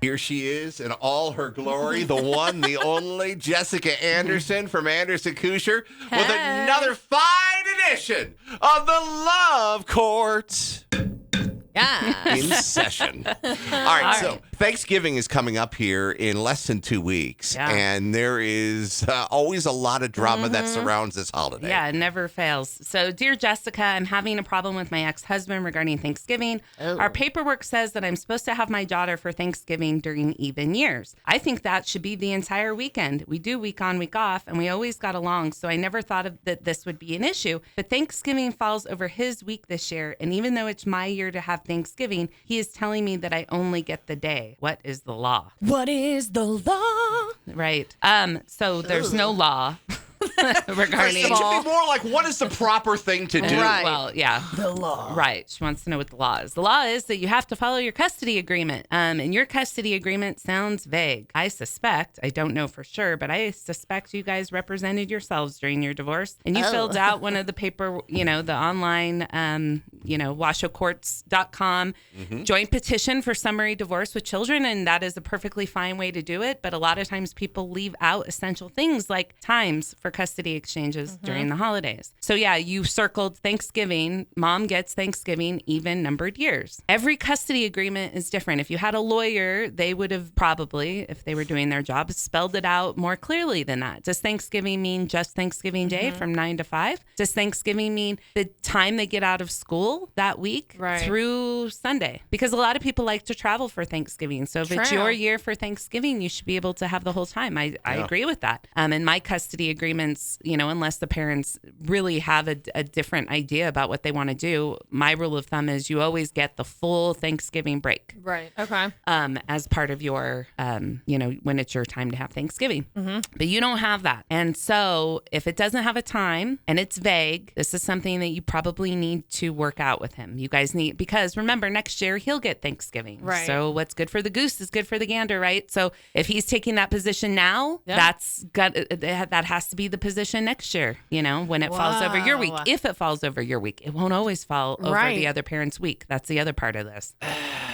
Here she is in all her glory, the one, the only, Jessica Anderson from Anderson Kusher with another fine edition of the Love Court. Yeah. In session. All right, so Thanksgiving is coming up here in less than 2 weeks, and there is always a lot of drama that surrounds this holiday. Yeah, it never fails. So, dear Jessica, I'm having a problem with my ex-husband regarding Thanksgiving. Our paperwork says that I'm supposed to have my daughter for Thanksgiving during even years. I think that should be the entire weekend. We do week on, week off, and we always got along, so I never thought that this would be an issue. But Thanksgiving falls over his week this year, and even though it's my year to have Thanksgiving, he is telling me that I only get the day. What is the law? What is the law? Right. So there's no law regarding. It should be more like, what is the proper thing to do? Right. Well, yeah. The law. Right. She wants to know what the law is. The law is that you have to follow your custody agreement. And your custody agreement sounds vague. I suspect, I don't know for sure, but I suspect you guys represented yourselves during your divorce. And you filled out one of the paper, the online, washocourts.com joint petition for summary divorce with children. And that is a perfectly fine way to do it. But a lot of times people leave out essential things like times for custody exchanges during the holidays. So yeah, you circled Thanksgiving. Mom gets Thanksgiving even numbered years. Every custody agreement is different. If you had a lawyer, they would have probably, if they were doing their job, spelled it out more clearly than that. Does Thanksgiving mean just Thanksgiving Day from 9 to 5? Does Thanksgiving mean the time they get out of school that week through Sunday? Because a lot of people like to travel for Thanksgiving. So if it's your year for Thanksgiving, you should be able to have the whole time. I agree with that. And my custody agreements, unless the parents really have a different idea about what they want to do, my rule of thumb is you always get the full Thanksgiving break. Right. Okay. As part of your, when it's your time to have Thanksgiving. But you don't have that. And so if it doesn't have a time and it's vague, this is something that you probably need to work out with him. You guys need, because remember, next year he'll get Thanksgiving. Right. So what's good for the goose is good for the gander, right? So if he's taking that position now, that has to be the position next year, when it falls over your week. If it falls over your week, it won't always fall over the other parent's week. That's the other part of this.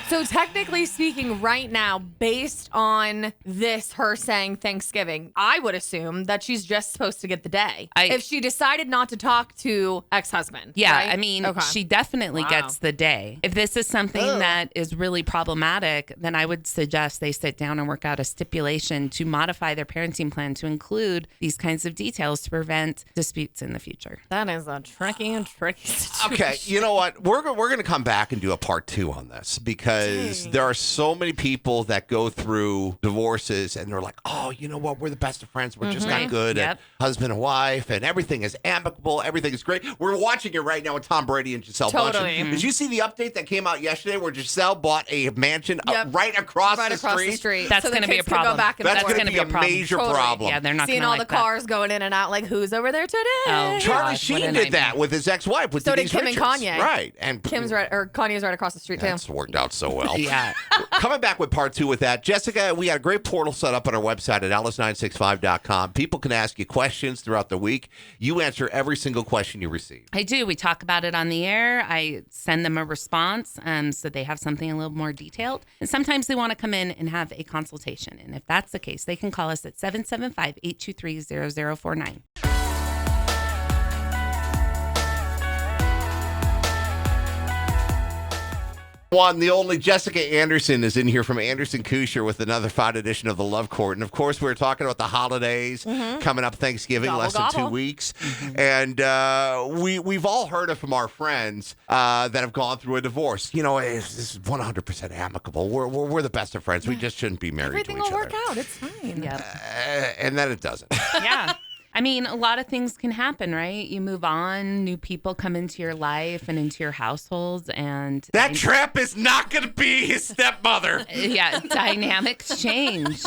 So technically speaking, right now, based on this, her saying Thanksgiving, I would assume that she's just supposed to get the day. If she decided not to talk to ex-husband. Yeah, right? I mean, she definitely gets the day. If this is something that is really problematic, then I would suggest they sit down and work out a stipulation to modify their parenting plan to include these kinds of details to prevent disputes in the future. That is a tricky situation. Okay, you know what? We're going to come back and do a part 2 on this because there are so many people that go through divorces and they're like, oh, you know what? We're the best of friends. We're just not good at husband and wife, and everything is amicable. Everything is great. We're watching it right now with Tom Brady and Giselle Bundchen. Did you see the update that came out yesterday where Giselle bought a mansion right across the street? That's going to be a problem. That's going to be a major problem. Yeah, they're not seeing all the cars going in and out, like, who's over there today? Oh, Charlie Sheen did that with his ex-wife, with Denise Kim Richards. and Kanye. Right. And Kanye's right across the street, too. That's worked out so well. Yeah. Coming back with part 2 with that. Jessica, we got a great portal set up on our website at alice965.com. People can ask you questions throughout the week. You answer every single question you receive. I do. We talk about it on the air. I send them a response so they have something a little more detailed. And sometimes they want to come in and have a consultation. And if that's the case, they can call us at 775-823-0049. One, the only Jessica Anderson is in here from Anderson Kusher with another fine edition of the Love Court. And of course, we're talking about the holidays coming up, Thanksgiving, less than 2 weeks. And we've all heard it from our friends that have gone through a divorce. It's 100% amicable. We're the best of friends. We just shouldn't be married to each other. Everything will work out. It's fine. And then it doesn't. Yeah. I mean, a lot of things can happen, right? You move on, new people come into your life and into your household, and that tramp is not going to be his stepmother. Yeah, dynamics change,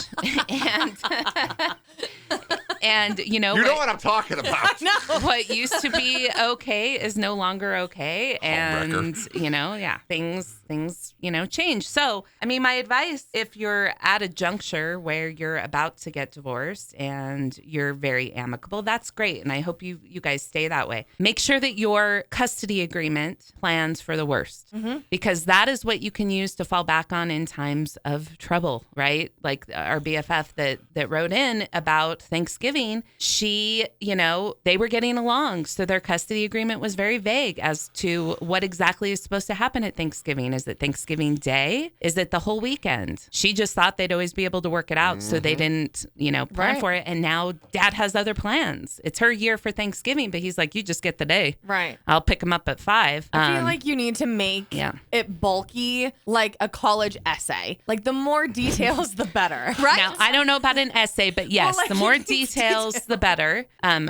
and you know what I'm talking about. No. What used to be okay is no longer okay, and things change. So, I mean, my advice, if you're at a juncture where you're about to get divorced and you're very amicable amicable, that's great. And I hope you guys stay that way. Make sure that your custody agreement plans for the worst, because that is what you can use to fall back on in times of trouble, right? Like our BFF that wrote in about Thanksgiving, they were getting along. So their custody agreement was very vague as to what exactly is supposed to happen at Thanksgiving. Is it Thanksgiving Day? Is it the whole weekend? She just thought they'd always be able to work it out. So they didn't, plan for it. And now dad has other plans. It's her year for Thanksgiving, but he's like, you just get the day. Right. I'll pick him up at 5. I feel like you need to make it bulky, like a college essay. Like the more details, the better. Right. Now, I don't know about an essay, but yes, the more details, the better,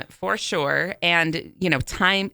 for sure. And,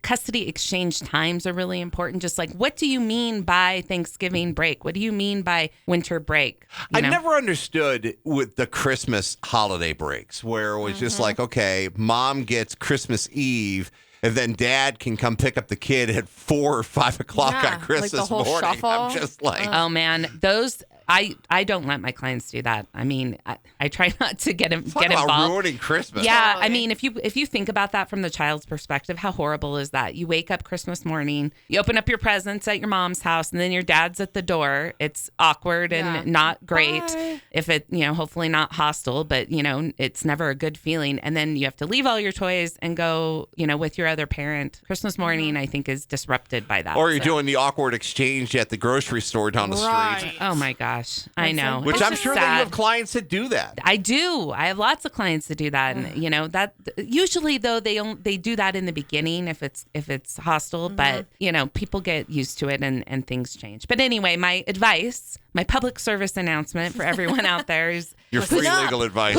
custody exchange times are really important. Just like, what do you mean by Thanksgiving break? What do you mean by winter break? I never understood with the Christmas holiday breaks where it was just like, okay, mom gets Christmas Eve and then dad can come pick up the kid at 4 or 5 o'clock on Christmas like the whole morning. Shuffle. I'm just like, oh man, those. I don't let my clients do that. I mean, I try not to get involved. About ruining Christmas. Yeah, I mean, if you think about that from the child's perspective, how horrible is that? You wake up Christmas morning, you open up your presents at your mom's house, and then your dad's at the door. It's awkward and not great. Bye. If it, hopefully not hostile, but it's never a good feeling. And then you have to leave all your toys and go, with your other parent. Christmas morning, I think, is disrupted by that. Or you're doing the awkward exchange at the grocery store down the street. Oh my gosh. I know. Which I'm sure that you have clients that do that. I do. I have lots of clients that do that, and that usually though they do that in the beginning if it's hostile, but people get used to it and things change. But anyway, my advice, my public service announcement for everyone out there is your free legal advice.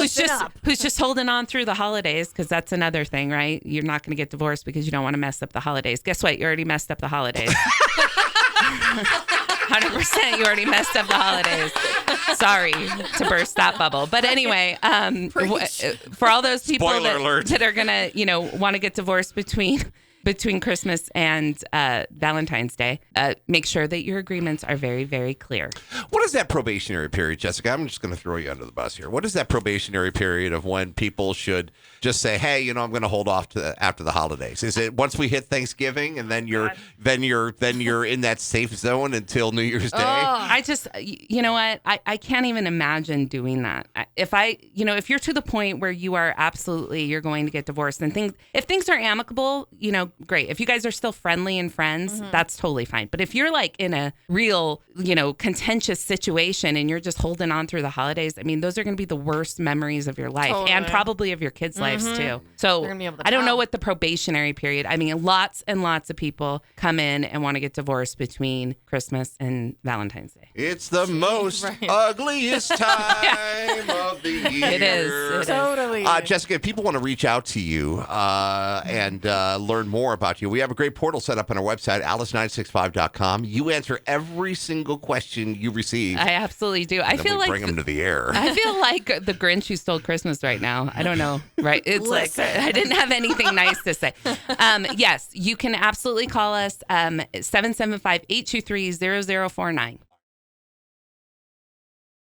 Who's just holding on through the holidays, because that's another thing, right? You're not going to get divorced because you don't want to mess up the holidays. Guess what? You already messed up the holidays. 100%, you already messed up the holidays. Sorry to burst that bubble. But anyway, for all those people that are going to, want to get divorced between Christmas and Valentine's Day, make sure that your agreements are very, very clear. What is that probationary period, Jessica? I'm just going to throw you under the bus here. What is that probationary period of when people should just say, hey, I'm going to hold off to after the holidays? Is it once we hit Thanksgiving and then you're in that safe zone until New Year's Day? I just, what? I can't even imagine doing that. If you're to the point where you are you're going to get divorced, and if things are amicable, great. If you guys are still friendly and friends, that's totally fine. But if you're like in a real, contentious situation and you're just holding on through the holidays, I mean, those are going to be the worst memories of your life and probably of your kids' lives too. So I don't know what the probationary period, I mean, lots and lots of people come in and want to get divorced between Christmas and Valentine's Day. It's the most ugliest time of the year. It is. Totally. Jessica, if people want to reach out to you and learn more about you, we have a great portal set up on our website, alice965.com. You answer every single question you receive. I absolutely do. I feel like bring them to the air. I feel like the Grinch who stole Christmas right now. I don't know. Right? It's like I didn't have anything nice to say. Yes, you can absolutely call us 775-823-0049.